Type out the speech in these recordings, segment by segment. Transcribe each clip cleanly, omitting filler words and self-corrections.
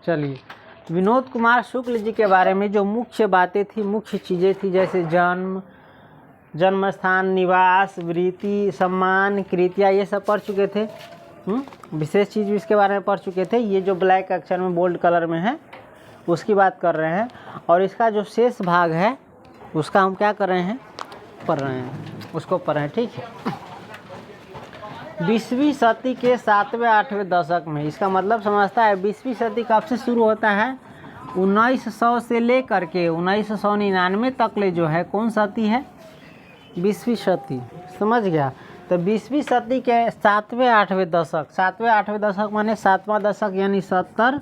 चलिए, विनोद कुमार शुक्ल जी के बारे में जो मुख्य बातें थी, मुख्य चीज़ें थी, जैसे जन्म स्थान, निवास, वृत्ति, सम्मान, कृतियाँ, ये सब पढ़ चुके थे। विशेष चीज़ भी इसके बारे में पढ़ चुके थे। ये जो ब्लैक अक्षर में बोल्ड कलर में है उसकी बात कर रहे हैं, और इसका जो शेष भाग है उसका हम क्या कर रहे हैं, पढ़ रहे हैं, उसको पढ़ रहे हैं। ठीक है। 20वीं सदी के 7वें 8वें दशक में, इसका मतलब समझता है 20वीं सदी कब से शुरू होता है, 1900 से लेकर के 1999 तक ले जो है कौन सदी है, 20वीं सदी। समझ गया। तो 20वीं सदी के 7वें 8वें दशक, 7वें 8वें दशक माने 7वां दशक यानी 70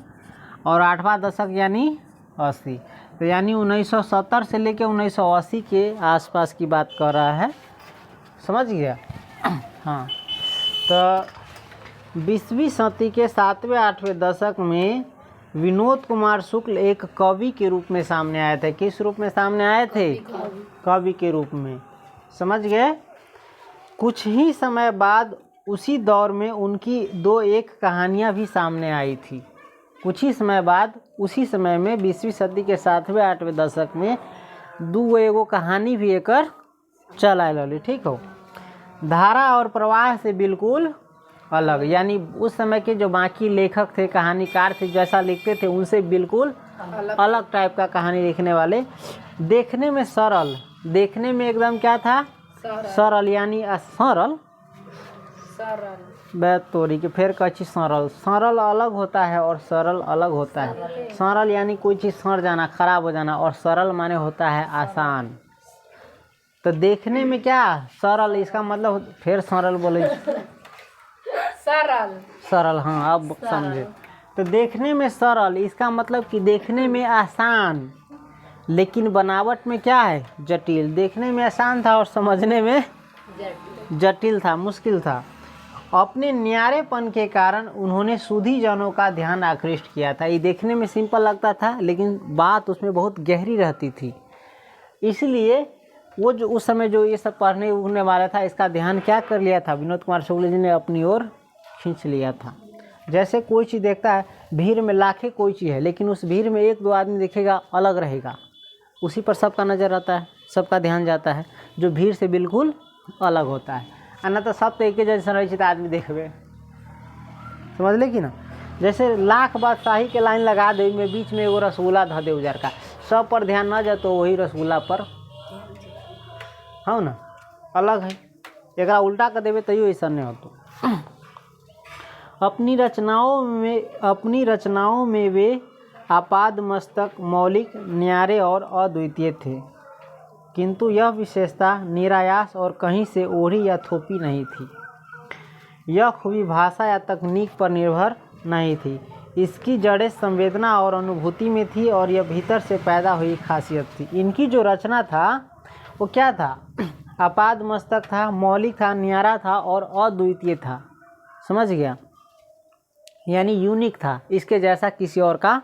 और 8वां दशक यानी 80। तो यानी 1970 से लेकर 1980 के आसपास की बात कर रहा है। समझ गया। हाँ, तो 20वीं सदी के 7वें 8वें दशक में विनोद कुमार शुक्ल एक कवि के रूप में सामने आए थे। किस रूप में सामने आए थे, कवि के रूप में। समझ गए। कुछ ही समय बाद उसी दौर में उनकी 2 एक कहानियाँ भी सामने आई थी। कुछ ही समय बाद उसी समय में 20वीं सदी के 7वें 8वें दशक में 2 एगो कहानी भी एकर चल आयल। ठीक हो। धारा और प्रवाह से बिल्कुल अलग, यानी उस समय के जो बाकी लेखक थे, कहानीकार थे, जैसा लिखते थे उनसे बिल्कुल अलग टाइप का कहानी लिखने वाले। देखने में सरल, देखने में एकदम क्या था, सरल, यानी सरल तोरी के फिर कच्ची सरल। सरल अलग होता है और सरल अलग होता है। सरल यानी कोई चीज़ सड़ जाना, खराब हो जाना, और सरल माने होता है आसान। तो देखने में क्या सरल, इसका मतलब फिर सरल बोले, सरल। हाँ, अब समझे। तो देखने में सरल, इसका मतलब कि देखने में आसान, लेकिन बनावट में क्या है, जटिल। देखने में आसान था और समझने में जटिल था, मुश्किल था। अपने न्यारेपन के कारण उन्होंने सुधीजनों का ध्यान आकृष्ट किया था। ये देखने में सिंपल लगता था लेकिन बात उसमें बहुत गहरी रहती थी, इसलिए वो जो उस समय जो ये सब पढ़ने उड़ने वाला था, इसका ध्यान क्या कर लिया था, विनोद कुमार शुक्ल जी ने अपनी ओर खींच लिया था। जैसे कोई चीज़ देखता है, भीड़ में लाखें कोई चीज़ है, लेकिन उस भीड़ में 1-2 आदमी देखेगा, अलग रहेगा, उसी पर सबका नज़र आता है, सबका ध्यान जाता है, जो भीड़ से बिल्कुल अलग होता है। ना तो सब तो एक जैसा रही आदमी देखबे, समझ ले कि ना। जैसे लाख बादशाही के लाइन लगा दे, में बीच में एगो रसगुल्ला धऽ दे उजर का, सब पर ध्यान न जाए तो वही रसगुल्ला पर, हाँ ना, अलग है। एकरा उल्टा कर देवे तैयो ऐसा नहीं होतो। अपनी रचनाओं में वे आपाद मस्तक, मौलिक, न्यारे और अद्वितीय थे, किंतु यह विशेषता निरायास और कहीं से ओढ़ी या थोपी नहीं थी। यह खूबी भाषा या तकनीक पर निर्भर नहीं थी। इसकी जड़ें संवेदना और अनुभूति में थी, और यह भीतर से पैदा हुई खासियत थी। इनकी जो रचना था वो क्या था, आपाद मस्तक था, मौलिक था, न्यारा था और अद्वितीय था। समझ गया, यानी यूनिक था, इसके जैसा किसी और का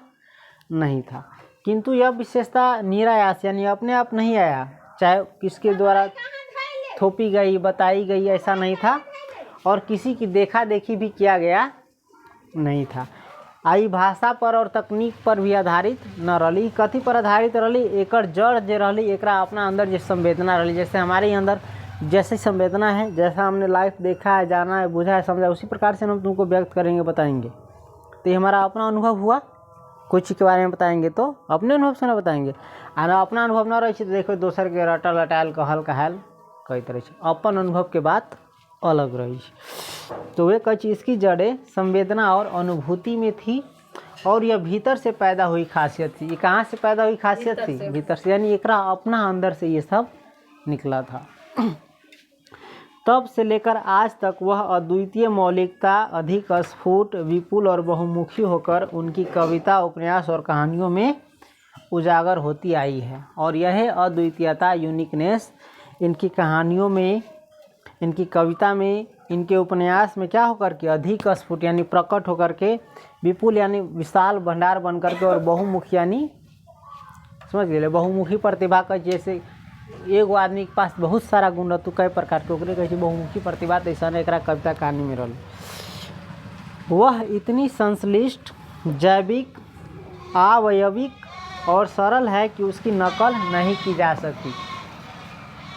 नहीं था। किंतु यह विशेषता निरायास, यानी अपने आप नहीं आया, चाहे किसके द्वारा थोपी गई, बताई गई, ऐसा नहीं था, और किसी की देखा देखी भी किया गया नहीं था। आई भाषा पर और तकनीक पर भी आधारित न रही। कथी पर आधारित रही, एकर जड़ जे रही, एकरा अपना अंदर जो संवेदना रही, जैसे हमारे अंदर जैसे संवेदना है, जैसा हमने लाइफ देखा है, जाना है, बुझा है, समझा, उसी प्रकार से हम तुमको व्यक्त करेंगे, बताएंगे। तो ये हमारा अपना अनुभव हुआ, कोई चीज़ के बारे में बताएंगे तो अपने अनुभव से ना बताएंगे। और अपना अनुभव ना रही तो देखो दोसर के रटल लटायल कहल कहाल कई तरह से, अपन अनुभव के बात अलग रही। तो वे कई चीज़ की जड़ें संवेदना और अनुभूति में थी, और यह भीतर से पैदा हुई खासियत थी। ये कहाँ से पैदा हुई खासियत थी, भीतर से, यानी एकरा अपना अंदर से ये सब निकला था। तब से लेकर आज तक वह अद्वितीय मौलिकता अधिक स्फुट, विपुल और बहुमुखी होकर उनकी कविता, उपन्यास और कहानियों में उजागर होती आई है। और यह अद्वितीयता, यूनिकनेस इनकी कहानियों में, इनकी कविता में, इनके उपन्यास में क्या होकर के अधिक स्फुट यानी प्रकट होकर के, विपुल यानी विशाल भंडार बन करके, और बहुमुखी यानी समझ गए, बहुमुखी प्रतिभा का, जैसे एगो आदमी के पास बहुत सारा गुण रहतु, कई प्रकार के, ओकरे कहे बहुमुखी प्रतिभा, ऐसा एकरा कविता कहानी में रहल। वह इतनी संश्लिष्ट, जैविक, अवयविक और सरल है कि उसकी नकल नहीं की जा सकती।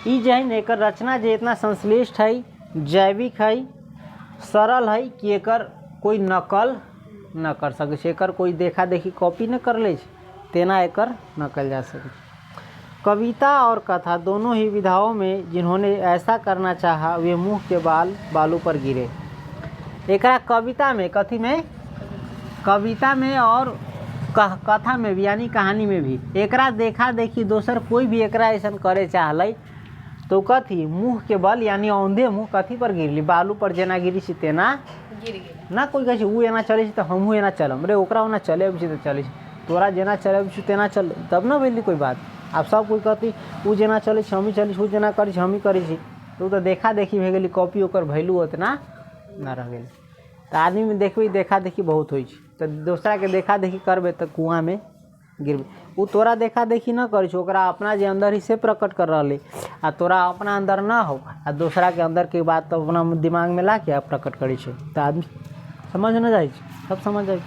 ई जैन एकर रचना जे इतना संश्लिष्ट है, जैविक है, सरल है कि एकर कोई नकल न कर सकै छै, एकर कोई देखा देखी कॉपी न कर ले, तेना एकर नकल जा सके। कविता और कथा दोनों ही विधाओं में जिन्होंने ऐसा करना चाहा वे मुँह के बालू पर गिरे। एकरा कविता में, कथी में, कविता में और कथा में भी यानी कहानी में भी एकरा देखा देखी दोसर कोई भी एकरा ऐसा करे चाहलै तो कथी मुँह के बल यानी औंधे मुँह कथी पर गिरली, बालू पर जेना गिरी छी तेना गिर गेल। ना कोई कहे ऊ एना चले तो हमहूँ एना चलम, रे ओकरा ओना चले अबै तो चले, तोरा जेना चले अबै तेना चल, तब ना भेली कोई बात। आब सब कोई कथी ऊ जेना चले हम ही चले, ऊ जेना करै हम ही करै छी, तो देखा देखी भे गेली, कॉपी ओकर वैल्यू उतना ना रह गेल। तो आदमी में देखबे देखा देखी बहुत होइ छै, तो दूसरा के देखा देखी करबे तो कुआँ में गिरबे। ऊ तोरा देखा देखी ना करै छै, ओकरा अपना जे अंदर ही से प्रकट कर रहले, आ तोरा अपना अंदर ना हो आ दूसरा के अंदर के बात तो अपना दिमाग में ला के प्रकट करै छै, तो आदमी समझ ना जाए, सब समझ जाए।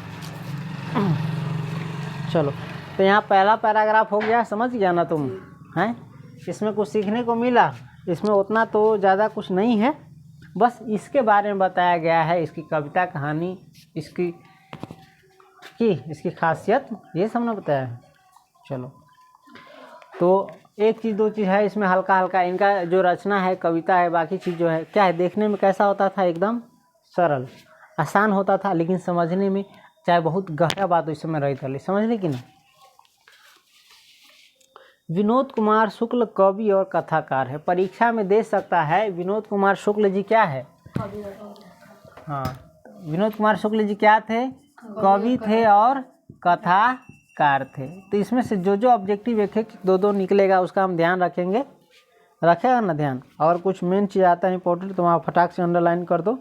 चलो, तो यहाँ पहला पैराग्राफ हो गया, समझ गया ना तुम, हैं? इसमें कुछ सीखने को मिला, इसमें उतना तो ज़्यादा कुछ नहीं है, बस इसके बारे में बताया गया है, इसकी कविता कहानी, इसकी खासियत, ये सब ना बताया है। चलो, तो एक चीज़ दो चीज़ है इसमें हल्का हल्का, इनका जो रचना है कविता है, बाकी चीज़ जो है क्या है, देखने में कैसा होता था, एकदम सरल आसान होता था, लेकिन समझने में चाहे बहुत गहरा बात उस समय रही था, समझने की ना। विनोद कुमार शुक्ल कवि और कथाकार है, परीक्षा में दे सकता है। विनोद कुमार शुक्ल जी क्या है? हाँ, विनोद कुमार शुक्ल जी क्या थे? कवि थे और कथाकार थे। तो इसमें से जो जो ऑब्जेक्टिव एक एक दो दो निकलेगा उसका हम ध्यान रखेंगे, रखेगा ना ध्यान। और कुछ मेन चीज़ आता है इंपॉर्टेंट, तो वहाँ फटाक से अंडरलाइन कर दो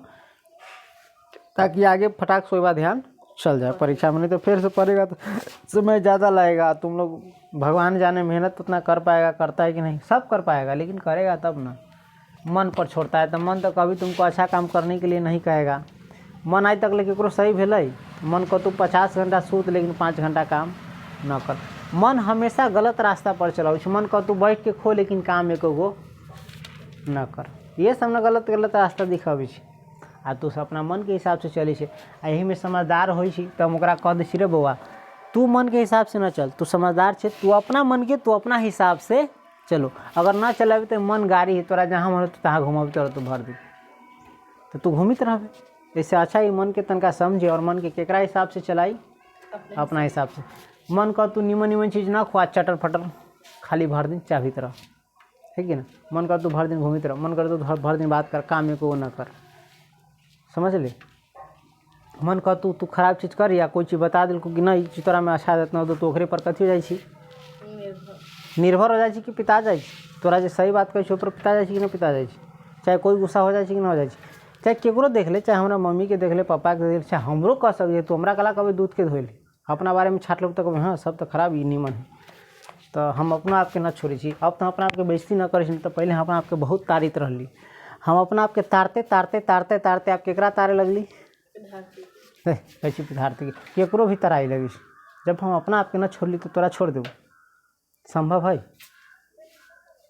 ताकि आगे फटाक से ध्यान चल जाए परीक्षा में। नहीं तो फिर से पढ़ेगा तो समय ज़्यादा लगेगा, तुम लोग भगवान जाने मेहनत उतना कर पाएगा, करता है कि नहीं, सब कर पाएगा लेकिन करेगा तब ना। मन पर छोड़ता है तो मन तो कभी तुमको अच्छा काम करने के लिए नहीं कहेगा। मन आज तक लेकिन करो सही भेलै, मन को तू 50 घंटा सूत लेकिन 5 घंटा काम न कर। मन हमेशा गलत रास्ता पर चलाओ, मन को तू बैठ के खो लेकिन काम एको गो न कर। ये सब न गलत गलत रास्ता दिखाबै छै, आ तू अपना मन के हिसाब से चलै छै। आ यही में समझदार होइ छी तब ओकरा कह दै छी रे बौआ तू मन के हिसाब से न चल, तू समझदार छे, तू अपना मन के तू अपना हिसाब से चलो। अगर ना चलेबे तो मन गाड़ी है तोरा, जहाँ मन तो तहाँ घुमाबे तोरा तो भर दे, तो तू घूमित रहबे। इससे अच्छा ही मन के तनका समझे और मन के केकरा हिसाब से चलाई, अपना हिसाब से। मन का तू निमन निमन चीज़ ना खुआ, चटर फटर खाली भर दिन चाहती तरह, है कि ना। मन कर तू भर दिन घूमित रह, मन कर तू भर दिन बात कर, काम एको न कर, समझ ले। मन कर तू खराब चीज़ कर या कोई चीज़ बता दिल कि नहीं चीज तोरा में अच्छा देता ना, तो ओकरे पर कथी हो जाइ निर्भर हो जाइ कि पिता जाइ। तोरा जे सही बात कहै पर पिता जाइ कि ना पिता जाइ, चाहे कोई गुस्सा हो जाइ कि ना हो जाइ, चाहे केकरो देख ले, चाहे हमारा मम्मी के देख ले, पापा के देख ले, चाहे हमरो कह सके तो हमरा कला कभी दूध के धोइ ले, अपना बारे में छाट लो तो कभी हाँ सब तो खराब ही निमन है। तो हम अपना आपके न छोड़ी छी, अब तो अपना आपके बेइज्जती न करी, तो पहले हम अपना आपके बहुत तारीत रहली। हम अपना आपके तारते तारते तारते तारते आप केकरा तारे लगली, कैसी विद्यार्थी केकरो भी तराई लगी। जब हम अपना आपके न छोड़ली तो तोरा छोड़ देबो, संभव है?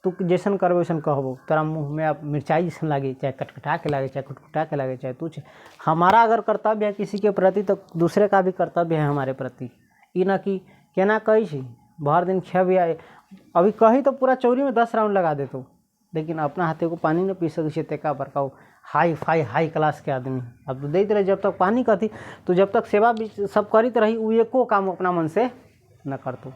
तू जैसन करबो वैसन कहबो, तोरा मुँह में अब मिर्चाई जैसन लागे, चाहे कटकटा के लागे, चाहे कुटकुटा के लागे, चाहे तू हमारा अगर कर्तव्य है किसी के प्रति तो दूसरे का भी कर्तव्य है हमारे प्रति। ई ना कि केना कही छी भर दिन खेबे, अभी कही तो पूरा चौरी में 10 राउंड लगा देतो, लेकिन अपना हाथे को पानी न पी सके तेका बड़काओ हाई क्लास के आदमी। अब तो देते रहे जब तक पानी कथी, तो जब तक सेवा भी सब करीत रही उ एको काम अपना मन से न करतो।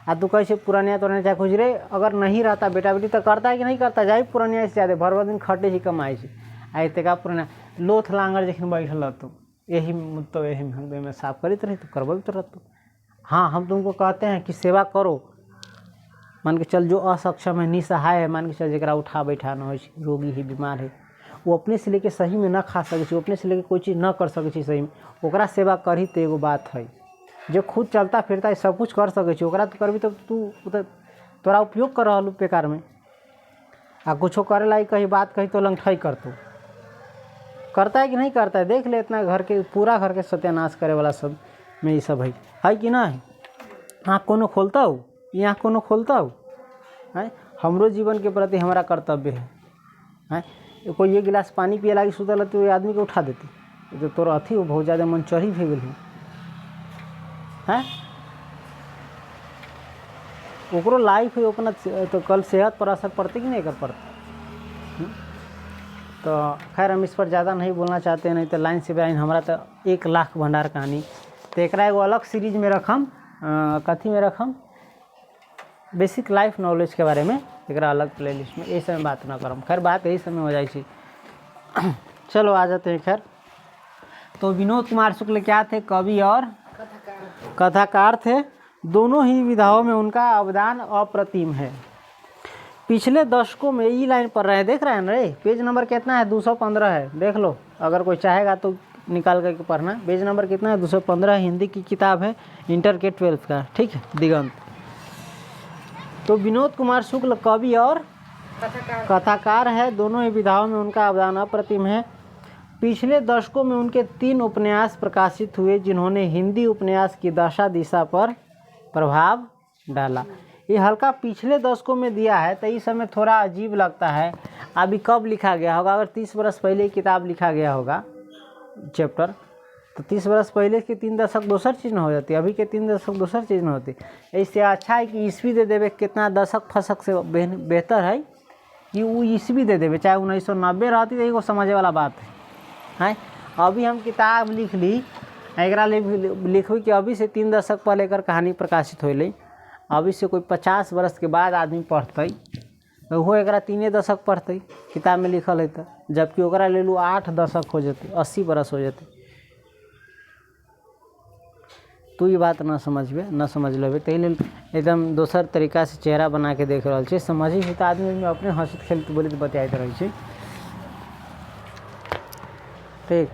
आ तू कैसे पुरानिया तो चाहे कुछ रे अगर नहीं रहता बेटा बेटी तो करता है कि नहीं करता, जाए पुरानिया से ज़्यादा भर दिन खटे ही कमाए छी। आ तेका पुराना लोथ लांगर जखन बैठल रहतो यही तो यही में साफ करीत रही तो करबो तो रहतो। हाँ, हम तुमको कहते हैं कि सेवा करो, मान के चल जो असक्षम है, निसहाय है, मान के चल जरा उठा बैठा न हो, रोगी है, बीमार है, वो अपने से लेके सही में ना खा सके, अपने से लेके कोई चीज़ ना कर सके सही में, ओकरा सेवा करी तो एगो बात है। जो खुद चलता फिरता है सब कुछ कर सके ओकरा तो करबी, तो तू तोरा उपयोग कर रहा बेकार में। आ कुछो करे लाई कहीं बात कही तो लंगठाई करतो, करता है कि नहीं करता है, देख ले इतना घर के पूरा घर के सत्यानाश करे वाला सब में ये सब है कि ना है। आँख कोनो खोलता हो, ये आँख कोनो खोलता हो है। हमरो जीवन के प्रति हमारा कर्तव्य है। कोई ये गिलास पानी पिए लागी सुतल तो वो आदमी के उठा देती, तो तोर अथी बहुत ज़्यादा मन चढ़ी भे गेल है। ओकरो लाइफ है अपना, तो कल सेहत पर असर पड़ते कि नहीं कर पड़ता। तो खैर हम इस पर ज़्यादा नहीं बोलना चाहते, नहीं तो लाइन से लाइन हमारा तो 1 लाख भंडार कहानी, तो एक एगो अलग सीरीज में रखम, कथी में रखम, बेसिक लाइफ नॉलेज के बारे में एक अलग प्लेलिस्ट में, ये समय बात ना करम। खैर बात यही समय हो जाए। चलो आ जाते हैं। खैर तो विनोद कुमार शुक्ल क्या थे? कवि और कथाकार थे। दोनों ही विधाओं में उनका अवदान अप्रतिम है। पिछले दशकों में ये लाइन पढ़ रहे हैं, देख रहे हैं रे, पेज नंबर कितना है? 215 है, देख लो, अगर कोई चाहेगा तो निकाल करके पढ़ना। पेज नंबर कितना है? 215, हिंदी की किताब है, इंटर के 12th का, ठीक है, दिगंत। तो विनोद कुमार शुक्ल कवि और कथाकार है। दोनों ही विधाओं में उनका अवदान अप्रतिम है। पिछले दशकों में उनके 3 उपन्यास प्रकाशित हुए, जिन्होंने हिंदी उपन्यास की दशा दिशा पर प्रभाव डाला। ये हल्का पिछले दशकों में दिया है, तो इस समय थोड़ा अजीब लगता है। अभी कब लिखा गया होगा? अगर 30 बरस पहले ही किताब लिखा गया होगा चैप्टर, तो 30 बरस पहले के 3 दशक दूसर चीज़ न हो जाती, अभी के 3 दशक दूसर चीज़ न होती। इससे अच्छा है कि ईस्वी दे देवे, कितना दशक फशक से बेहतर है कि वो ईस्वी दे देवे, चाहे 1990 रहती, तो एगो समझे वाला बात है। अभी हम किताब लिख ली, एकरा लिखवी कि अभी से 3 दशक पहले लेकर कहानी प्रकाशित होले, अभी से कोई 50 बरस के बाद आदमी पढ़ते, तो वो एकरा 3 दशक पढ़ते किताब में लिखल है, तो जबकि ओकरा ले लू 8 दशक हो जाते, 80 बरस हो जाते। तू ये बात न समझ लेबे, तो एकदम दोसर तरीका से चेहरा बना के देख रहा है। समझी है तो आदमी में अपने हंसत खेलते बोले तो बतियात रहे छै, ठीक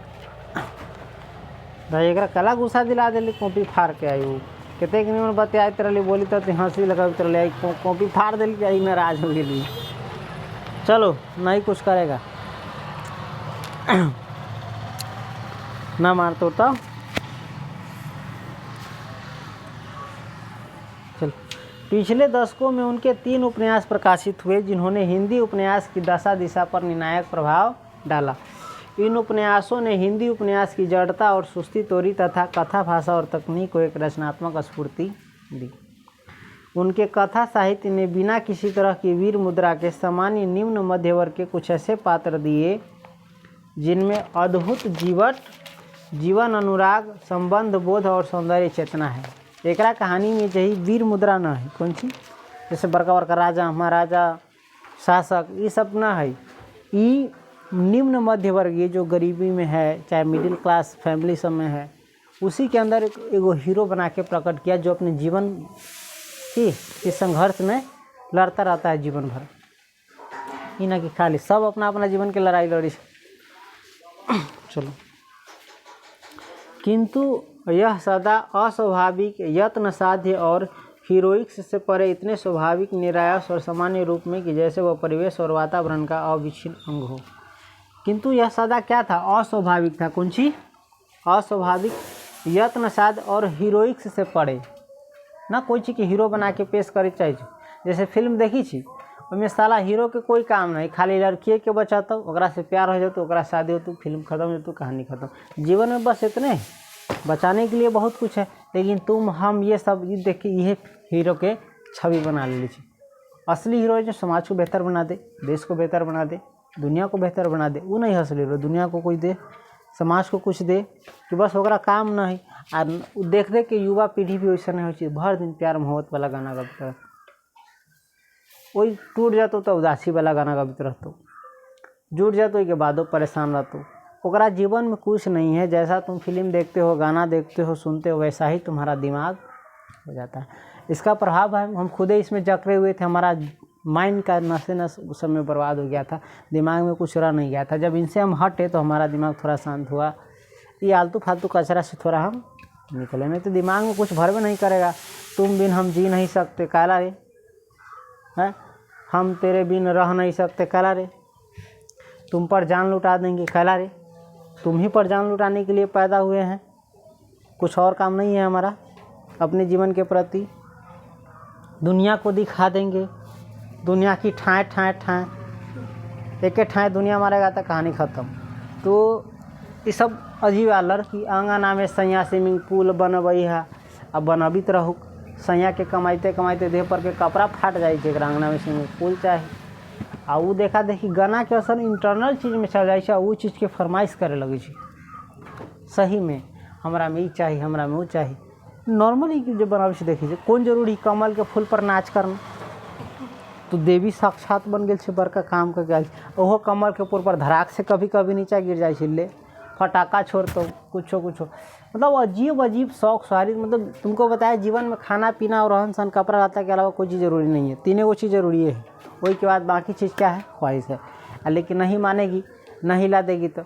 भाई। एकरा कला गुस्सा दिला दिली, कॉपी फाड़ के आई, कतेक निमन बतियात रही, बोली तो हंसी लगाते रही, कॉपी फाड़ दिली, कि नाराज हो गई। चलो नहीं कुछ करेगा ना मार तो चल। पिछले दशकों में उनके 3 उपन्यास प्रकाशित हुए, जिन्होंने हिंदी उपन्यास की दशा दिशा पर निर्णायक प्रभाव डाला। इन उपन्यासों ने हिंदी उपन्यास की जड़ता और सुस्ती तोड़ी तथा कथा भाषा और तकनीक को एक रचनात्मक स्फूर्ति दी। उनके कथा साहित्य ने बिना किसी तरह की वीर मुद्रा के सामान्य निम्न मध्य वर्ग के कुछ ऐसे पात्र दिए, जिनमें अद्भुत जीवन अनुराग, संबंध बोध और सौंदर्य चेतना है। एकरा कहानी में जही वीर मुद्रा न है, कौन सी, जैसे बड़का बड़का राजा महाराजा शासक, ये सब ना है। ये निम्न मध्य वर्ग, ये जो गरीबी में है, चाहे मिडिल क्लास फैमिली सब में है, उसी के अंदर एगो हीरो बना के प्रकट किया, जो अपने जीवन की संघर्ष में लड़ता रहता है जीवन भर। ये ना कि खाली सब अपना अपना जीवन के लड़ाई लड़ी। चलो, किंतु यह सदा अस्वाभाविक, यत्न साध्य और हीरोइक्स से परे इतने स्वाभाविक, निरायास और सामान्य रूप में कि जैसे वह परिवेश और वातावरण का अविच्छिन्न अंग हो। किंतु यह सदा क्या था? अस्वाभाविक था। कौन सी? अस्वाभाविक, यत्न साध्य और हीरोइक्स से परे ना, कोई चीज़ के हीरो बना के पेश करे चाहिए। जैसे फिल्म देखी छी, उसमें साला हीरो के कोई काम नहीं, खाली लड़किए के बचाता, ओकरा से प्यार हो जाता, ओकरा शादी होती, फिल्म खत्म हो जाती, कहानी खत्म। जीवन में बस इतने, बचाने के लिए बहुत कुछ है, लेकिन तुम हम ये सब ये देख के ये हीरो के छवि बना ले लीजिए। असली हीरो है जो समाज को बेहतर बना दे, देश को बेहतर बना दे, दुनिया को बेहतर बना दे, वो नहीं असली हीरो। दुनिया को कोई दे, समाज को कुछ दे, कि बस ओकरा काम नहीं। और देख के युवा पीढ़ी भी वैसा नहीं हो, भर दिन प्यार मोहब्बत वाला गाना गाते रह, वही टूट जातो तो उदासी वाला गाना गाते रहते, जुट जातो के बादो परेशान रहते। ओकरा जीवन में कुछ नहीं है। जैसा तुम फिल्म देखते हो, गाना देखते हो, सुनते हो, वैसा ही तुम्हारा दिमाग हो जाता है। इसका प्रभाव है, हम खुद ही इसमें जकड़े हुए थे। हमारा माइंड का नस उस समय बर्बाद हो गया था, दिमाग में कुछ रह नहीं गया था। जब इनसे हम हटे तो हमारा दिमाग थोड़ा शांत हुआ। ये आलतू फालतू कचरा से थोड़ा हम निकले, नहीं तो दिमाग में कुछ भरवे नहीं करेगा। तुम बिन हम जी नहीं सकते, काला रे है, हम तेरे बिन रह नहीं सकते, काला रे, तुम पर जान लुटा देंगे, काला रे, तुम ही पर जान लुटाने के लिए पैदा हुए हैं, कुछ और काम नहीं है हमारा अपने जीवन के प्रति। दुनिया को दिखा देंगे, दुनिया की ठाएँ ठाएँ ठाएँ, एक ठाएँ दुनिया मारेगा तो कहानी ख़त्म। तो ये सब अजीब आलर कि अंगना में सैया स्विमिंग पूल बनबई है, अब बनबित रहू। सैया के कमाइते कमाइते देह पर के कपड़ा फाट जाए अंगना में स्विमिंग पूल चाहे। आ वो देखा देखी गाना के असर इंटरनल चीज़ में चल जाए, वो चीज़ के फरमाइश करे लगे। सही में हमरा में ई चाहिए, हमरा में वो चाहिए। नॉर्मली जो बनावे से देखी कौन जरूरी कमल के फूल पर नाच करना, तो देवी साक्षात बन गए से बड़का काम करके आए। ओहो कमल के फूल पर धड़ाक से कभी कभी नीचे गिर जाए, ले फटाका छोड़ तो कुछो मतलब अजीब अजीब शौक सवारी। मतलब तुमको बताया जीवन में खाना पीना और रहन सहन कपड़ा लत्ता के अलावा कोई चीज़ ज़रूरी नहीं है। तीनों वो चीज़ ज़रूरी है, वही के बाद बाकी चीज़ क्या है, ख्वाहिश है। लेकिन नहीं मानेगी, नहीं ला देगी तो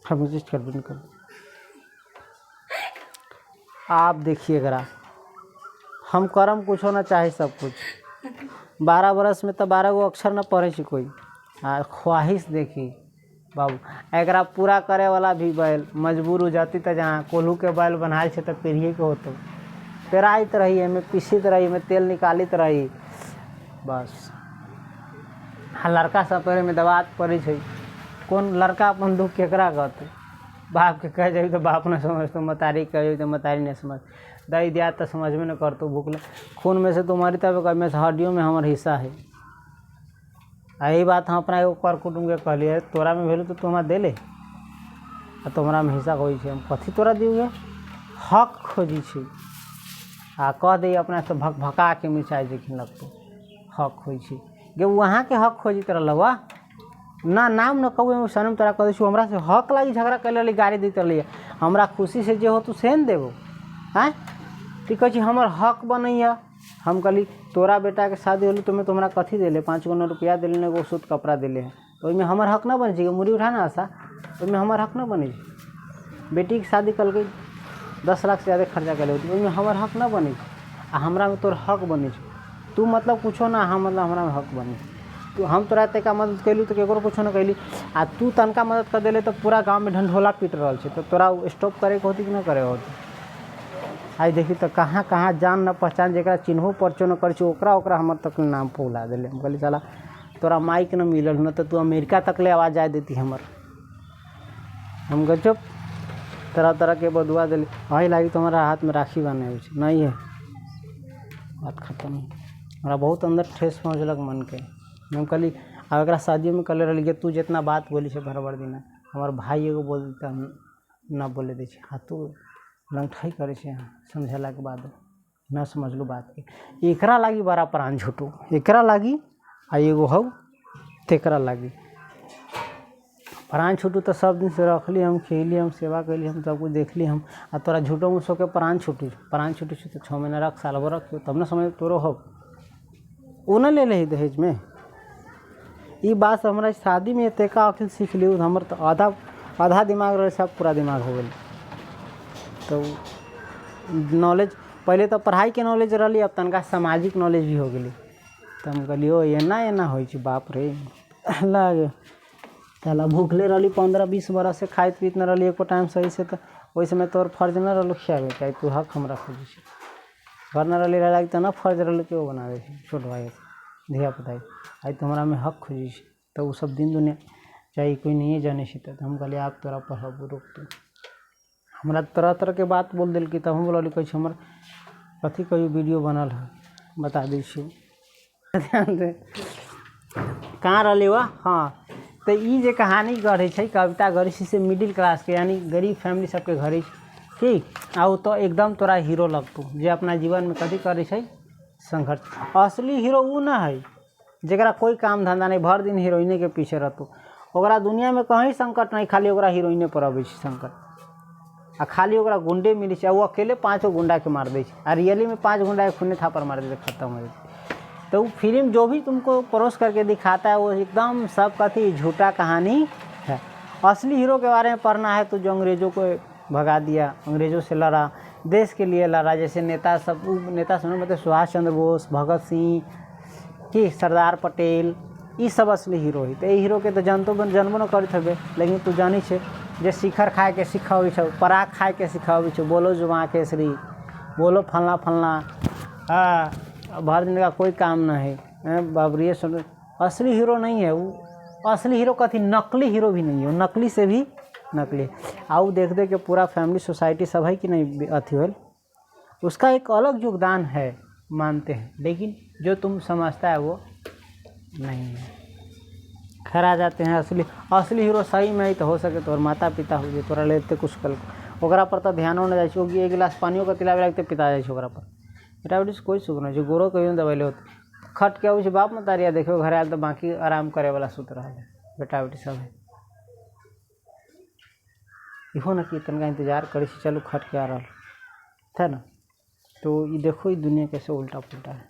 हम चीज़ कर भी नहीं कर। आप देखिए अगर हम करम कुछ होना चाहे सब कुछ, 12 बरस में तो 12 गो अक्षर न पढ़े छी कोई। ख्वाहिश देखी बाबू, एकरा पूरा करे वाला भी बैल मजबूर हो जाती तो जहाँ कोल्हू के बैल बनाए छे तो पीढ़िए के होते पेराइत रही, एमें पीसित रही, में तेल निकालित रही बस। हाँ लड़का सब पेड़ में दबात पड़े छे, कौन लड़का अपन दुख केकरा कहते। बाप के कह जाए तो बाप न समझ, तो मतारी कह जाए तो मतारी नहीं समझ, दही दिया तो समझ में न कर। तो भूख ले खून में से तुम्हारी तब में से हड्डियों में हमार हिस्सा है। यही बात हम अपना एगो कर कुटुम्ब के कहलिए, तोरा में भेलू तो तुम दे ले, तुम्हारा में हिस्सा हो, हम कथी तोरा दिए, हक खोजी छी। आ कह दी अपना से भक भका के मिर्चाई देखने लगतो, हक खोज छी गे वहाँ के हक खोजी तरह लवा ना नाम न कहू सनम तोरा कह दी हमरा से हक लागी झगड़ा कर ली, गाड़ी दी रही, हमरा खुशी से जो हो तू से न देबो। आँ तू कह हमर हक बनैया, हम कहली तोरा बेटा के शादी होली तो मैं तुम्हारा कथी दिले, 5 गो रुपया दिले, एगो सूट कपड़ा दिले है, तो ओहिमे हमर हक न बन जी, मुड़ी उठाना आशा ओहिमे हमर हक न बने। बेटी की शादी कल गई 10 लाख से ज़्यादा खर्चा कर होती, ओहिमे हमर हक न बने, आ हमरा में तोर हक बने। तू मतलब कुछो ना, हम मतलब हमरा में हक बने। तो हम तोरा तनिका मदद कैलू तो केकरो कुछो न कैली, आ तू तनका मदद कर दिले तो पूरा गाँव में ढंढोला पीट रहा है। तो तोरा स्टॉप करे के होती कि न करे होती। आई देखी तो कहाँ कहाँ जान न पहचान जरा चिन्हो परचो न कर ओकरा हमर तक नाम फौला दिले। हम कहली चला तोरा माइक न मिलल न तो तू अमेरिका तक ले आवाज़ जाए देती हमर। हम कह चुप, तरह तरह के बदुआ दिले, वही लागी तुम्हारा हाथ में राखी बने नहीं है, बात खत्म। हमारा बहुत अंदर ठेस पहुँचलक मन के। हम कहली अगर शादियों में कल रही तू जितना बात बोली से बराबर दिन हमार भाई एगो बोल देता न बोले दे, हाँ तू लंगठाई करे समझला के बाद न समझलू बात के। एकरा लागी बड़ा प्राण झूठू, एकरा लागी आ एगो हो तेकरा लागी प्राण छूटू। तो सब दिन से रखली, हम खेली, हम सेवा कैली, हम सब कुछ देखली हम, आ तोरा झूठो मुसो के प्राण छूटी तो 6 महीना रख, साल भर रख, तब न समझ तोरो हो वो न ले ले दहेज में। ये बात हमारा शादी में तेका अखिल सीख ली, हमर तो आधा दिमाग रहे, सब पूरा दिमाग हो गई। तो नॉलेज पहले तो पढ़ाई के नॉलेज रही, अब तनका सामाजिक नॉलेज भी हो गई। तो हम कहली ओ एना हो बाप रे लगे चला भूखले रही 15-20 बरस से खाइत पीत न रही एको टाइम सही से, तो वही समय तोर फर्ज न रहा खियाबे चाहे तू हक हमरा खोजी घर न रही लगे तो न फर्ज रहा कि वो बनावे छोट भाई धिया पुता आई तो हमारा में हक खोजी। तो वो सब दिन दुनिया चाहे कोई नहीं जाने से। तो हम कहलिए आप तोरा पढ़ब रोक तो हमरा तरह तरह के बात बोल दिल कि तब हम बोल कैसे हमर कथी कहियो वीडियो बनल है बता दी ध्यान दे कहाँ रही वह। हाँ तो ये जे कहानी गढ़े कविता गढ़े से मिडिल क्लास के यानी गरीब फैमिली सबके घरे ठीक आ तो एकदम तोरा हीरो लगतू जे अपना जीवन में कथी करे संघर्ष। असली हीरो वो न है जरा कोई काम धंधा नहीं, भर दिन हीरोइने के पीछे रहतू, ओकरा दुनिया में कहीं संकट नहीं, खाली ओकरा हीरोइने पर अबै संकट। आ खाली ओकरा गुंडे मिली है, वो अकेले 5 गो गुंडा के मार दे, आ रियली में 5 गुंडा के खूने थापर मार दे खत्म हो जाए। तो वो फिल्म जो भी तुमको परोस करके दिखाता है वो एकदम सब कथी झूठा कहानी है। असली हीरो के बारे में पढ़ना है तो जो अंग्रेज़ों को भगा दिया, अंग्रेज़ों से लड़ा, देश के लिए लड़ा, जैसे नेता सब नेता सुनो मतलब सुभाष चंद्र बोस, भगत सिंह कि सरदार पटेल, ये सब असली हीरो है। तो ये हीरो के तो जनबो न करत हबे, लेकिन तू जानी छे जे शिखर खाए के सिखावे छो, पराग खाए के सिखावे छो, बोलो जुमा केसरी, बोलो फलना फलना, हाँ भर दिन का कोई काम ना है बाबरी सब असली हीरो नहीं है वो। असली हीरो कथी, नकली हीरो भी नहीं है वो, नकली से भी नकली। आउ देख दे कि पूरा फैमिली सोसाइटी सब है कि नहीं अथी होल, उसका एक अलग योगदान है मानते हैं, लेकिन जो तुम समझता है वो नहीं है। खैर आ जाते हैं असली हीरो सही में ही तो हो सके तो और माता पिता हो गए तोरा लेते कुछ कल ओकरा पर तो ध्यान होने जाए कि एक गिलास पानियों का तिलावे लगते पिता जाए ओकरा पर। डायबिटीज कोई सुख नहीं गोरो कभी दवाई होते खट के उस बाप मत रिया देखो घर आयल तो बाकी आराम करे वाला सूत रहा है बेटा बेटी सब है। इहो ना कि तनका इंतजार करी से चलो खट के आ रहा था ना। तो ये देखो ये दुनिया कैसे उल्टा पुल्टा है।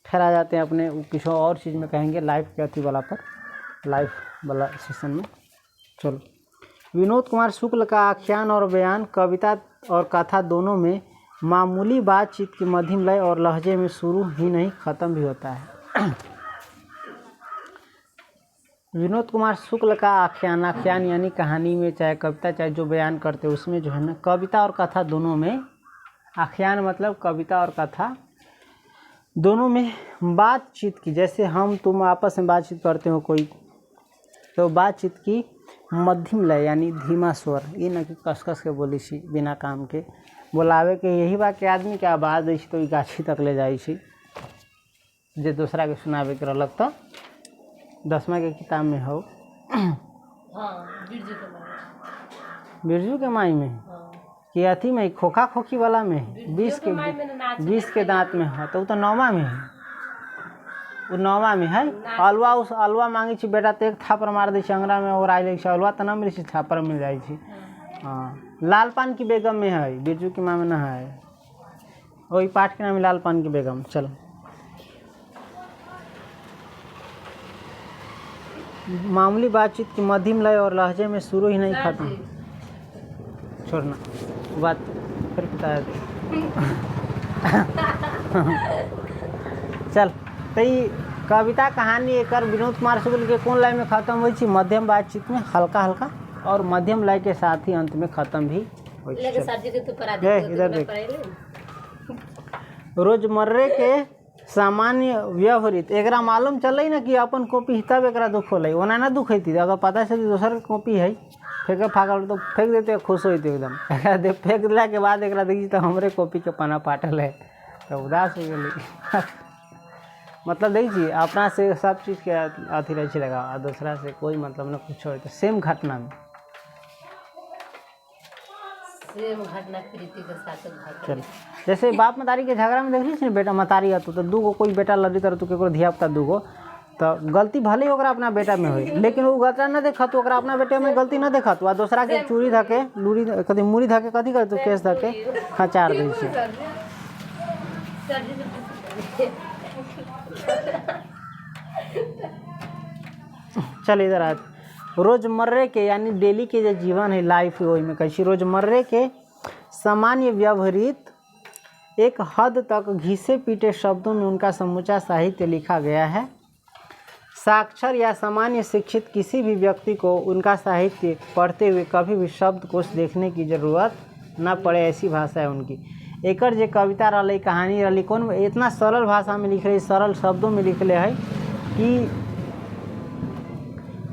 फिर आ जाते हैं अपने किसी और चीज़ में कहेंगे लाइफ के अथी वाला पर, लाइफ वाला सेशन में। चलो विनोद कुमार शुक्ल का आख्यान और बयान, कविता और कथा दोनों में मामूली बातचीत की मध्यम लय और लहजे में शुरू ही नहीं ख़त्म भी होता है। विनोद कुमार शुक्ल का आख्यान यानी कहानी में चाहे कविता चाहे जो बयान करते उसमें जो है ना कविता और कथा दोनों में, आख्यान मतलब कविता और कथा दोनों में बातचीत की, जैसे हम तुम आपस में बातचीत करते हो कोई तो बातचीत की मध्यम लय यानी धीमा स्वर, ये न कि कस कस के बोली सी बिना काम के बोलावे के। यही बात के आदमी के आवाज़ दै तो गाछी तक ले जाइ छी, जे दूसरा के सुनावे के रहलक तो 10वां के किताब में हो बिरजू के माई में कि अथी में खोखा खोखी वाला में 20 के दांत में है तो 9वां में है, वो 9वां में है। अलवा उस अलवा मांगे छी बेटा तो एक थापर मार दै छी अंगना में और आइले छी अलवा तो ना मिले छी थापर मिल जाइ छी। हाँ लाल पान की बेगम में है, बिरजू की माँ में ना है, वही पाठ के नाम है लाल पान की बेगम। चलो मामूली बातचीत की मध्यम लय और लहजे में शुरू ही नहीं खत्म, छोड़ना बात फिर बताया चल तो कविता कहानी एक विनोद कुमार शुक्ल के कौन लय में खत्म हो मध्यम बातचीत में हल्का हल्का और मध्यम लय के साथ ही अंत में खत्म भी हो। इधर देख रोजमर्रे के सामान्य व्यवहारित एकरा मालूम चले ना कि अपन कॉपी तब एक दुख होल ओना ना दुख होती, अगर पता चलती दोसर कॉपी है फेंके फाकल तो फेंक देते खुश होते एकदम फेंक दिला के बाद एक देखी तो हमरे कॉपी के पन्ना फाटल है तो उदास हो गई। मतलब देखिए अपना से सब चीज़ के अथी रही लगा और दूसरा से कोई मतलब ना कुछ हो तो सेम घटना में चल जैसे बाप मतारी के झगड़ा में देख ली बेटा मतारी है तो दूगो कोई बेटा लड़ी तरह तू केकरो धिया पुता दूगो तो गलती भले ही ओकरा अपना बेटा में हुई लेकिन वो गलती ना देखा तो ओकरा अपना बेटे में गलती ना देखा तो दूसरा के चूड़ी धके लूड़ी कभी मूड़ी धके कथी कर तो केस धके खचार दै छै। चल इधर आ रोजमर्रे के यानी डेली के जो जीवन है लाइफ है वही में कैसी रोजमर्रे के सामान्य व्यवहारित एक हद तक घिसे पीटे शब्दों में उनका समूचा साहित्य लिखा गया है। साक्षर या सामान्य शिक्षित किसी भी व्यक्ति को उनका साहित्य पढ़ते हुए कभी भी शब्दकोश देखने की जरूरत न पड़े, ऐसी भाषा है उनकी। एकर जे कविता रही कहानी रही कौन इतना सरल भाषा में लिख रही सरल शब्दों में लिखले है कि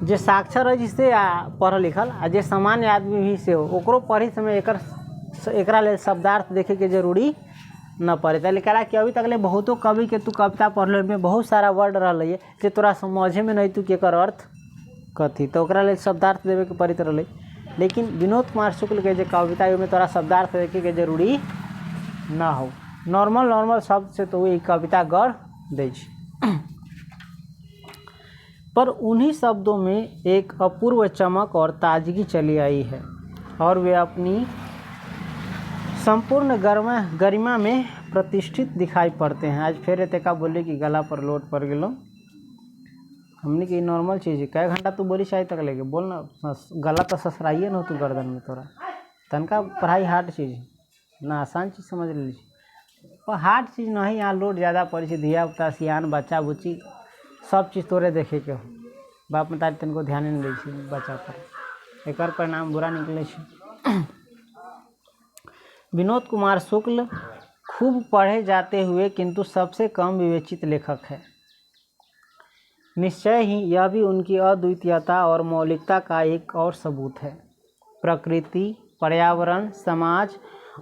जे साक्षर है जिससे पढ़ल लिखल आ जे सामान्य आदमी भी से हो ओकरो पढ़ी समय एकरा ले शब्दार्थ देखे के जरूरी न पड़े। तो करा कि अभी तक ले बहुतों कवि के तू कविता पढ़ल में बहुत सारा वर्ड रही है जे तोरा समझे में नहीं तू केकर अर्थ कथी तो ओकरा ले शब्दार्थ देवे के पड़ित रही। लेकिन विनोद कुमार शुक्ल के जे कविता में तोरा शब्दार्थ देखे के जरूरी ना हो, नॉर्मल शब्द से तो वही कविता गढ़ दे। पर उन्हीं शब्दों में एक अपूर्व चमक और ताजगी चली आई है और वे अपनी संपूर्ण गरिमा में प्रतिष्ठित दिखाई पड़ते हैं। आज फिर एते का बोले कि गला पर लोट पड़ गलो हमने की नॉर्मल चीज़ है कै घंटा तू बोली चाहे तक लेके बोल ना गला तो ससराइए न तू गर्दन में तोरा तनका पढ़ाई हार्ड चीज़ ना आसान चीज़ समझ ली पर हार्ड चीज़ नहीं। यहाँ लोड ज़्यादा पड़ी है धिया पुता सियान बच्चा बुच्ची सब चीज़ तोरे देखे के हो बाप मतारी तनको ध्यान नहीं दै बच्चा पर एकर परिणाम बुरा निकले। विनोद कुमार शुक्ल खूब पढ़े जाते हुए किंतु सबसे कम विवेचित लेखक है। निश्चय ही यह भी उनकी अद्वितीयता और मौलिकता का एक और सबूत है। प्रकृति, पर्यावरण, समाज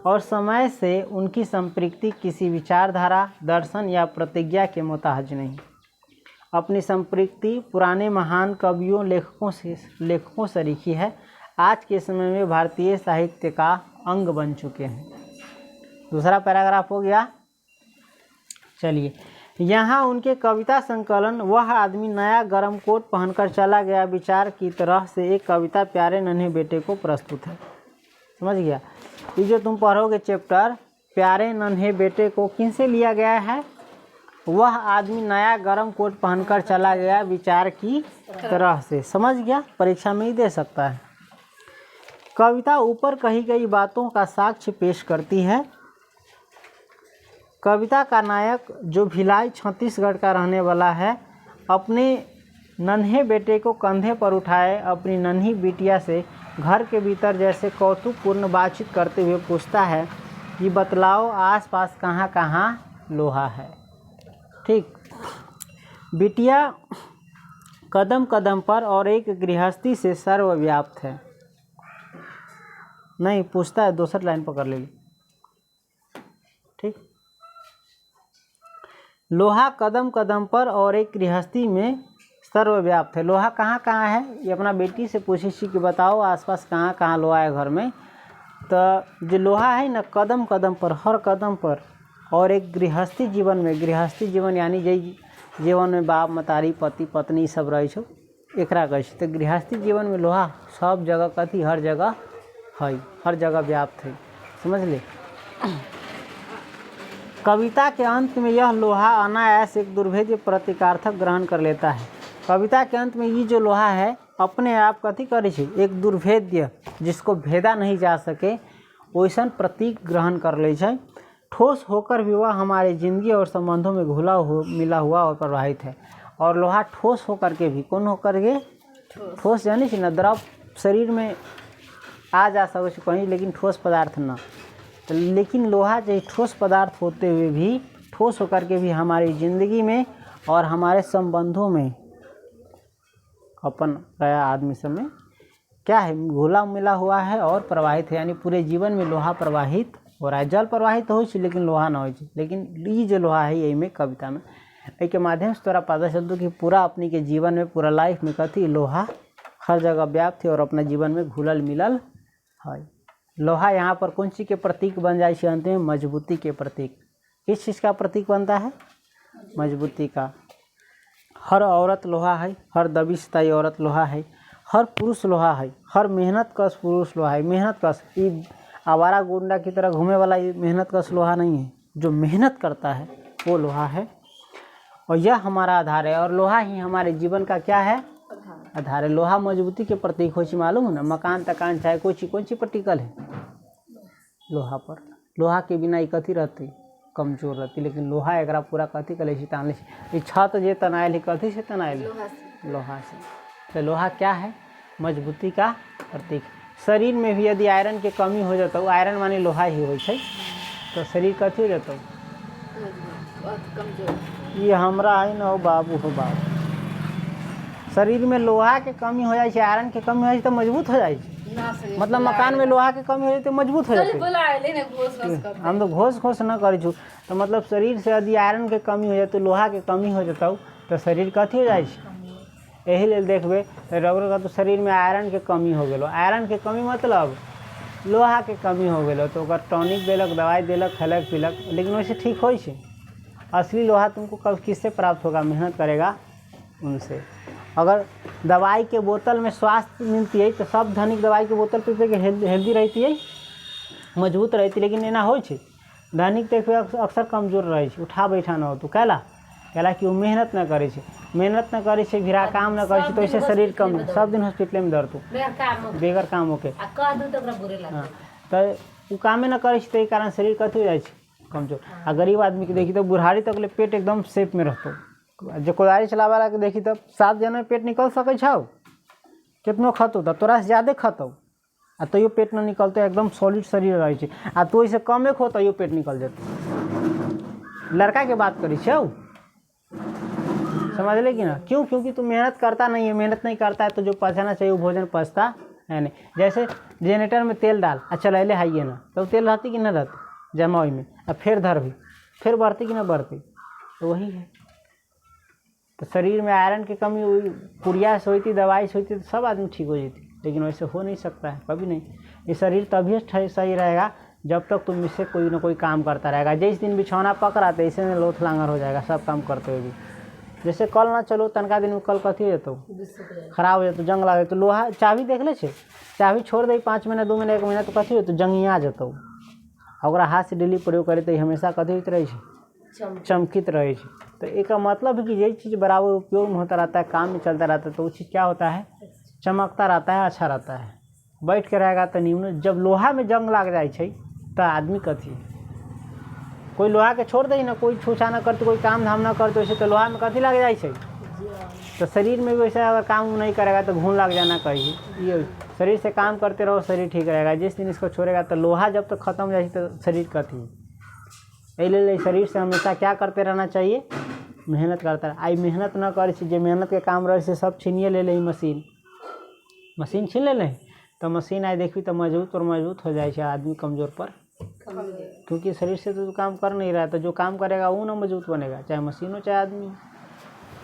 और समय से उनकी संपृक्ति किसी विचारधारा, दर्शन या प्रतिज्ञा के मोहताज नहीं। अपनी संपृक्ति पुराने महान कवियों, लेखकों से लिखी है, आज के समय में भारतीय साहित्य का अंग बन चुके हैं। दूसरा पैराग्राफ हो गया। चलिए, यहाँ उनके कविता संकलन वह आदमी नया गरम कोट पहनकर चला गया विचार की तरह से एक कविता प्यारे नन्हे बेटे को प्रस्तुत है। समझ गया? ये जो तुम पढ़ोगे चैप्टर प्यारे नन्हे बेटे को किनसे लिया गया है? वह आदमी नया गरम कोट पहनकर चला गया विचार की तरह से। समझ गया? परीक्षा में ही दे सकता है। कविता ऊपर कही गई बातों का साक्ष्य पेश करती है। कविता का नायक, जो भिलाई छत्तीसगढ़ का रहने वाला है, अपने नन्हे बेटे को कंधे पर उठाए अपनी नन्ही बिटिया से घर के भीतर जैसे कौतुकपूर्ण बातचीत करते हुए पूछता है कि बतलाओ आसपास कहाँ कहाँ लोहा है। ठीक। बिटिया कदम कदम पर और एक गृहस्थी से सर्वव्याप्त है। नहीं, पूछता है, दूसरी लाइन पकड़ ले। ठीक। लोहा कदम कदम पर और एक गृहस्थी में सर्वव्याप्त है। लोहा कहाँ कहाँ है? ये अपना बेटी से पूछी कि बताओ आसपास कहाँ कहाँ लोहा है घर में। तो जो लोहा है ना, कदम कदम पर, हर कदम पर, और एक गृहस्थी जीवन में, गृहस्थी जीवन यानी जई जीवन में बाप मतारी पति पत्नी सब रहे छो, एकरा कहै छै। तो गृहस्थी जीवन में लोहा सब जगह कथी, हर जगह है, हर जगह व्याप्त है। समझ ले? कविता के अंत में यह लोहा अनायास एक दुर्भेद्य प्रतीकार्थक ग्रहण कर लेता है। कविता के अंत में ये जो लोहा है अपने आप कथी करे छै, एक दुर्भेद्य, जिसको भेदा नहीं जा सके, वैसन प्रतीक ग्रहण कर ले छै। ठोस होकर भी वह हमारे जिंदगी और संबंधों में मिला हुआ और प्रवाहित है। और लोहा ठोस होकर के भी, कौन होकर के? ठोस जानी छी ना, द्रव शरीर में आ जा सके कहीं, लेकिन ठोस पदार्थ ना। तो लेकिन लोहा जो ठोस पदार्थ होते हुए भी, ठोस होकर के भी हमारी ज़िंदगी में और हमारे संबंधों में, अपन गया आदमी सब में क्या है, घुला मिला हुआ है और प्रवाहित है। यानी पूरे जीवन में लोहा प्रवाहित हो रहा है। जल प्रवाहित हो, लेकिन लोहा ना हो। लेकिन ये जो लोहा है यही में कविता में एक माध्यम से तोरा पता चलता कि पूरा अपनी के जीवन में, पूरा लाइफ में कथी, लोहा हर जगह व्याप्त है और अपना जीवन में घुलल मिलल है। लोहा यहाँ पर कौन चीज़ के प्रतीक बन जाए छै? अंत में मजबूती के प्रतीक। किस चीज़ का प्रतीक बनता है? मजबूती का। हर औरत लोहा है, हर दबिशताई औरत लोहा है, हर पुरुष लोहा है, हर मेहनत कश पुरुष लोहा है। मेहनत कश, ये आवारा गुंडा की तरह घूमे वाला ये मेहनत कश लोहा नहीं है। जो मेहनत करता है वो लोहा है, और यह हमारा आधार है। और लोहा ही हमारे जीवन का क्या है? आधार है। लोहा मजबूती के प्रतीक हो, मालूम है ना? मकान तकान चाहे कोई चीज पर टिकल है लोहा पर। लोहा के बिना ये कथी रहती, कमजोर रहती। लेकिन लोहा एकरा पूरा कथी कर ले, तान ले। छत जे तनायल है कथी से तनायल? लोहा से। तो लोहा क्या है? मजबूती का प्रतीक। शरीर में भी यदि आयरन के कमी हो जाता, आयरन माने लोहा ही हो, तो शरीर कथी हो जाता, ये हमरा है ना, हो बाबू हो बाबू। शरीर में लोहा के कमी हो जाए, आयरन के कमी हो जाए तो मजबूत हो जाए। मतलब मकान में लोहा के कमी हो जाए तो मजबूत हो जाए। हम तो घोष न करी छू। तो मतलब शरीर से यदि आयरन के कमी हो जाए तो लोहा के कमी हो जाता, तो शरीर कथी हो जाए। यही ले देखबे रगड़ का तो शरीर में आयरन के कमी हो गलो। आयरन के कमी मतलब लोहा के कमी हो गलो, तो टॉनिक देलक, दवाई देलक, खैलक पीलक, लेकिन वैसे ठीक हो। असली लोहा तुमको कब किससे प्राप्त होगा? मेहनत करेगा उनसे। अगर दवाई के बोतल में स्वास्थ्य मिलती है तो सब धनिक दवाई के बोतल पी के हेल्दी रहती है, मजबूत रहती। लेकिन एना हो, धनिक देखिए अक्सर कमजोर रहे, उठा बैठा न हो। तो कहला कि वो मेहनत न करे, मेहनत न करे, भिड़ा काम न करे, तो ऐसे शरीर कम, सब दिन हॉस्पिटल में दर्द हो बेगर काम होके। हाँ, तो वो कामे न करे, तो कारण शरीर कथी हो जाए कमजोर। आ गरीब आदमी के देखी तो बुढ़ारी तक ले पेट एकदम सेफ में रहते। जो कोदारी चलावे वाला के देखी तब 7 जना पेट निकल सके छो, कितनो खतो तो तोरा से ज़्यादा खतो। आ तैयो पेट न निकलते, एकदम सॉलिड शरीर रहे छे। आ तो इसे कमे खो तैयो पेट निकल जाते। लड़का के बात करी छो, समझ ले कि ना? क्यों? क्योंकि तू मेहनत करता नहीं है। मेहनत नहीं करता है तो जो पचाना चाहिए वो भोजन पचता है नहीं। जैसे जनरेटर में तेल डाल, अच्छा लहले हाइए ना, तो तेल रहती कि ना रहती जमा में, अब फिर धर भी, फिर बढ़ती कि ना बढ़ती, तो वही है। तो शरीर में आयरन की कमी हुई, पुड़िया से हुई थी, दवाई से हुई थी, तो सब आदमी ठीक हो जाती, लेकिन वैसे हो नहीं सकता है, कभी नहीं। ये शरीर तभी सही रहेगा जब तक तुम इससे कोई ना कोई काम करता रहेगा। जिस दिन बिछौना पकड़ा तो ऐसे में लोथ लांगर हो जाएगा सब काम करते हुए भी। जैसे कल ना चलो तनका दिन में कल कथी हो तो खराब हो जाए, जंग लगे तो लोहा चाबी देख ले, चाबी छोड़ दे 5 महीना 2 महीना 1 महीना तो कथी हो तो जंगिया जतो। ओकरा हाथ से डेली प्रयोग करे तो हमेशा कथी होते रहे, चमकित रहे। तो एक मतलब है कि यही चीज़ बराबर उपयोग में होता रहता है, काम में चलता रहता है, तो वो चीज़ क्या होता है, चमकता रहता है, अच्छा रहता है। बैठ के रहेगा तो निम्न, जब लोहा में जंग लग जाए तो आदमी कथी, कोई लोहा के छोड़ दे ना, कोई छूछा ना करते, कोई काम धाम ना करते, वैसे तो लोहा में कथी लग जाए। तो शरीर में भी वैसे अगर काम नहीं करेगा तो घून लग जाना कहीं। ये शरीर से काम करते रहो, शरीर ठीक रहेगा। जिस दिन इसको छोड़ेगा तो लोहा जब तक खत्म हो जाए तो शरीर कथी। ले शरीर से हमेशा क्या करते रहना चाहिए, मेहनत करता है। आई मेहनत न करे, जो मेहनत के काम रहे से सब छीनिए ले ले, मशीन छीन ले तो मशीन आई देखी तो मजबूत और मजबूत हो जाए आदमी कमजोर पर, क्योंकि शरीर से तो काम कर नहीं रहा है। तो जो काम करेगा वो ना मजबूत बनेगा, चाहे मशीन हो चाहे आदमी।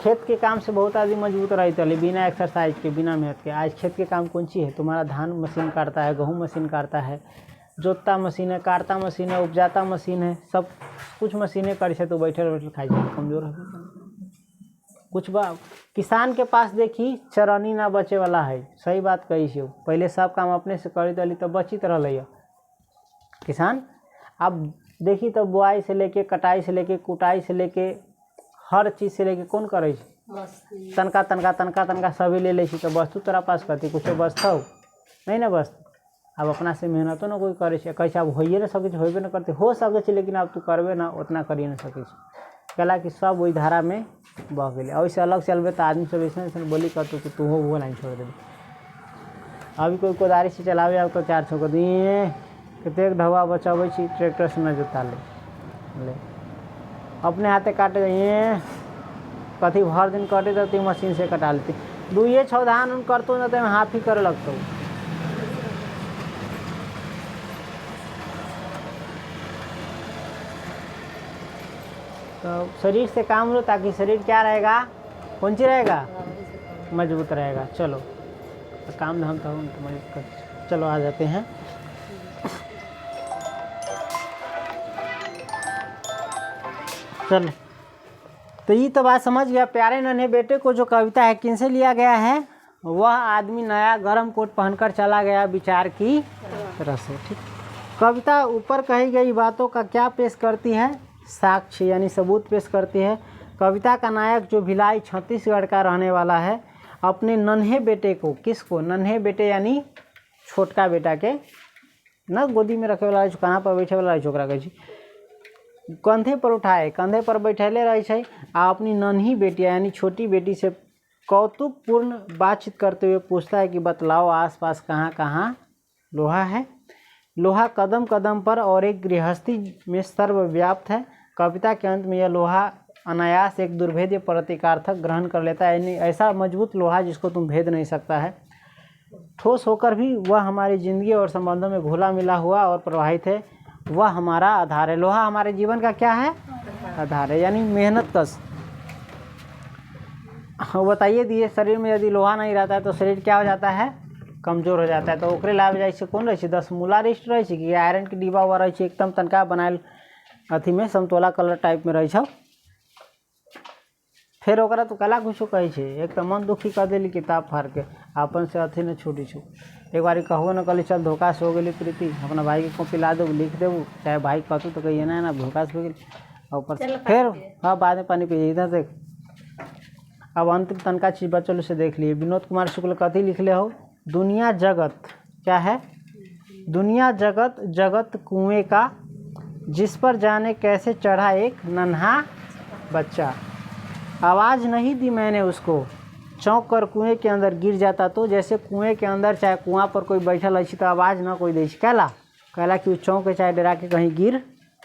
खेत के काम से बहुत आदमी मजबूत रहते हैं बिना एक्सरसाइज के, बिना मेहनत के। आज खेत के काम कौन सी है, तुम्हारा धान मशीन काटता है, गेहूँ मशीन काटता है, जोतता मशीन है, काटता मशीन है, उपजाता मशीन है, सब कुछ मशीनें करे से तो बैठे बैठे खाई जाए कमजोर है कुछ किसान के पास देखी चरनी ना बचे वाला है। सही बात कही से, पहले सब काम अपने से करी दली तो बचित रहा किसान। अब देखी तो बुआई से लेके, कटाई से लेके, कुटाई से लेके, हर चीज़ से लेके कौन करे, तनका तनका तनका तनका सभी ले तो वस्तु तोरा पास करती कुछ बचता नहीं ना वस्तु। अब अपना से मेहनतो ना कोई करे, कैसे अब होइए ना सके, होबे ना करते, हो सके, लेकिन अब तू करबे ना उतना करिए ना सके, कला कि सब वही धारा में बह गए। वैसे अलग चलबे तो आदमी सब ऐसे बोली करते कि तू हो वो लाइन छोड़ दे। अभी कोई कोदारी से चलावे अब तो 4 छोड़ दिए, कतेक ढवा बचावे ट्रैक्टर से न जोता ले अपने हाथे काटे जाइए, कथी भर दिन कटे तो मशीन से कटा लेती। 2-6 धान उन करतो ना तो हाथ ही करे लगता। तो शरीर से काम लो ताकि शरीर क्या रहेगा, कौन सी रहेगा, मजबूत रहेगा। चलो तो काम धाम तो मजबूत कर, चलो आ जाते हैं। चलो तो ये तो बात समझ गया। प्यारे नन्हे बेटे को जो कविता है किन से लिया गया है, वह आदमी नया गर्म कोट पहनकर चला गया विचार की तरह से। ठीक, कविता ऊपर कही गई बातों का क्या पेश करती है, साक्ष्य यानी सबूत पेश करती है। कविता का नायक जो भिलाई छत्तीसगढ़ का रहने वाला है, अपने नन्हे बेटे को, किसको, नन्हे बेटे यानी छोटका बेटा के, न गोदी में रखे वाला, कहाँ पर बैठे वाला छोकरा कहे, कंधे पर उठाए, कंधे पर बैठेले रहे, आ अपनी नन्ही बेटी यानी छोटी बेटी से कौतुकपूर्ण बातचीत करते हुए पूछता है कि बतलाओ आसपास कहाँ कहाँ लोहा है। लोहा कदम कदम पर और एक गृहस्थी में सर्वव्याप्त है। कविता के अंत में यह लोहा अनायास एक दुर्भेद्य प्रतीकार्थक ग्रहण कर लेता है, यानी ऐसा मजबूत लोहा जिसको तुम भेद नहीं सकता है। ठोस होकर भी वह हमारी ज़िंदगी और संबंधों में घुला मिला हुआ और प्रवाहित है। वह हमारा आधार है। लोहा हमारे जीवन का क्या है, आधार है, यानी मेहनत कश। बताइए दिए, शरीर में यदि लोहा नहीं रहता है तो शरीर क्या हो जाता है, कमजोर हो जाता है। तो ओकरे लाभ जाए कौन रहे, 10 मूला रिस्ट रहे कि आयरन के डिब्बा हुआ रहे, एकदम तनका बनाए अथी में समतोला कलर टाइप में रहे। फिर ओकरा तो कला कुछ कहे, एक तो मन दुखी कर दिली किताब फाड़ के, अपन से अथी न छूटी छू। एक बार कहबो न कली चल धोखा से हो गई प्रीति, अपना भाई के कॉपी ला देव, लिख देव, चाहे भाई कहतू तो कहिए ना धोखा से हो गई। ऊपर फिर हाँ बाद में पानी पिए इधर देख। अब अंतिम तनका चीज बचल उसे देख लिए। विनोद कुमार शुक्ल कथी लिखले हो, दुनिया जगत क्या है, दुनिया जगत जगत कुएं का, जिस पर जाने कैसे चढ़ा एक नन्हा बच्चा। आवाज़ नहीं दी मैंने उसको, चौंक कर कुएं के अंदर गिर जाता तो जैसे कुएं के अंदर चाहे कुआं पर कोई बैठल है तो आवाज़ ना कोई दे कहला कि वो चौंक के चाहे डरा के कहीं गिर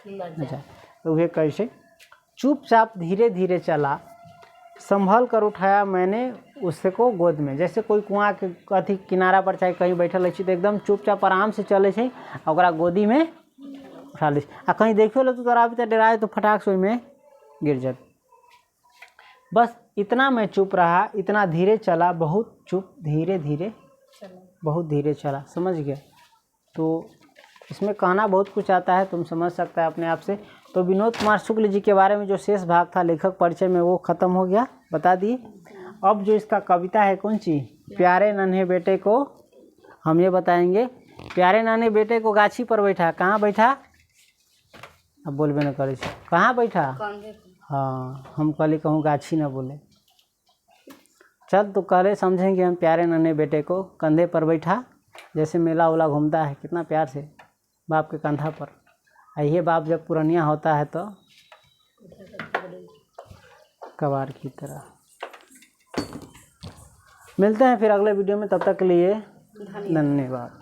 न जाए। तो वह कैसे चुपचाप धीरे धीरे चला, संभल कर उठाया मैंने उसको गोद में। जैसे कोई कुआं के अथी किनारा पर चाहे कहीं बैठल है तो एकदम चुपचाप आराम से चले छै और गोदी में उठा ले। आ कहीं देखियो तो तोरा अभी तक डराए तो फटाक से में गिर जाए। बस इतना मैं चुप रहा, इतना धीरे चला, बहुत चुप, धीरे धीरे बहुत धीरे चला। समझ गया? तो इसमें कहना बहुत कुछ आता है, तुम समझ सकता है अपने आप से। तो विनोद कुमार शुक्ल जी के बारे में जो शेष भाग था लेखक परिचय में वो ख़त्म हो गया, बता दिए। अब जो इसका कविता है कौन सी, प्यारे नन्हे बेटे को, हम ये बताएंगे। प्यारे नन्हे बेटे को गाछी पर बैठा, कहाँ बैठा, अब बोलबे न करे, कहाँ बैठा, हाँ हम कल कहूँ गाछी न बोले, चल तो कल समझेंगे हम। प्यारे नन्हे बेटे को कंधे पर बैठा, जैसे मेला उला घूमता है कितना प्यार से बाप के कंधा पर। ये बाप जब पुरानिया होता है तो कबार की तरह। मिलते हैं फिर अगले वीडियो में, तब तक के लिए धन्यवाद।